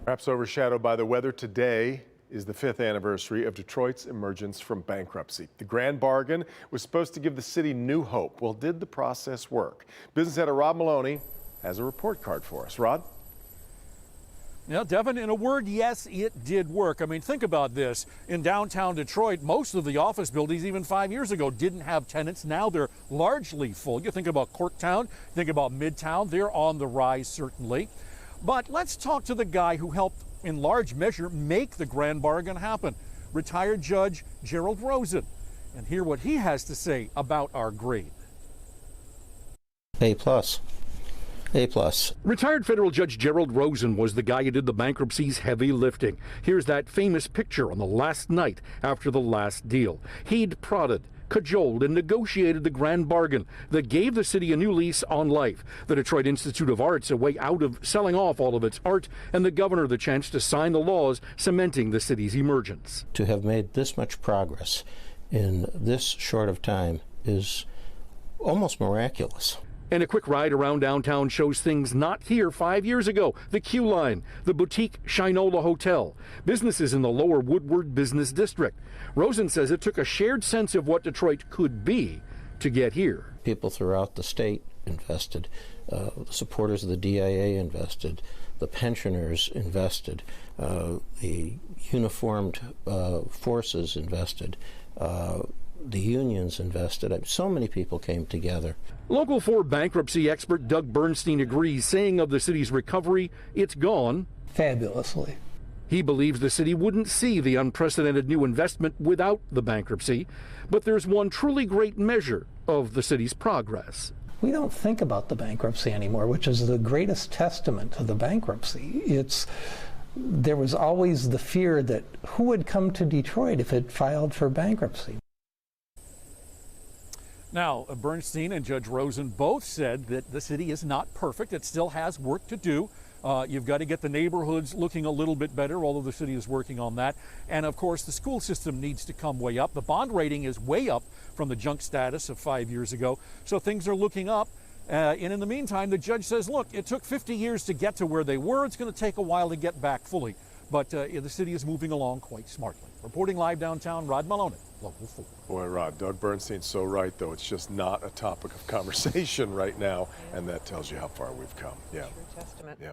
Perhaps overshadowed by the weather, today is the 5th anniversary of Detroit's emergence from bankruptcy. The grand bargain was supposed to give the city new hope. Well, did the process work? Business editor Rod Maloney has a report card for us. Rod? Yeah, Devin, in a word, yes, it did work. I mean, think about this. In downtown Detroit, most of the office buildings, even 5 years ago, didn't have tenants. Now they're largely full. You think about Corktown, think about Midtown. They're on the rise, certainly. But let's talk to the guy who helped, in large measure, make the grand bargain happen, retired Judge Gerald Rosen, and hear what he has to say about our grade. A plus. A plus. Retired federal judge Gerald Rosen was the guy who did the bankruptcy's heavy lifting. Here's that famous picture on the last night after the last deal. He'd prodded, cajoled, and negotiated the grand bargain that gave the city a new lease on life, the Detroit Institute of Arts a way out of selling off all of its art, and the governor the chance to sign the laws cementing the city's emergence. To have made this much progress in this short of time is almost miraculous. And a quick ride around downtown shows things not here 5 years ago. The Q Line, the boutique Shinola Hotel, businesses in the lower Woodward Business District. Rosen says it took a shared sense of what Detroit could be to get here. People throughout the state invested. The supporters of the DIA invested. The pensioners invested. The uniformed forces invested. The unions invested. So many people came together. Local 4 bankruptcy expert Doug Bernstein agrees, saying of the city's recovery, it's gone fabulously. He believes the city wouldn't see the unprecedented new investment without the bankruptcy, but there's one truly great measure of the city's progress. We don't think about the bankruptcy anymore, which is the greatest testament to the bankruptcy. There was always the fear that who would come to Detroit if it filed for bankruptcy. Now, Bernstein and Judge Rosen both said that the city is not perfect. It still has work to do. You've got to get the neighborhoods looking a little bit better, although the city is working on that. And of course, the school system needs to come way up. The bond rating is way up from the junk status of 5 years ago. So things are looking up. And in the meantime, the judge says, look, it took 50 years to get to where they were. It's going to take a while to get back fully. But the city is moving along quite smartly. Reporting live downtown, Rod Maloney, Local 4. Boy, Rod, Doug Bernstein's so right, though. It's just not a topic of conversation right now, and that tells you how far we've come. Yeah. True testament. Yeah.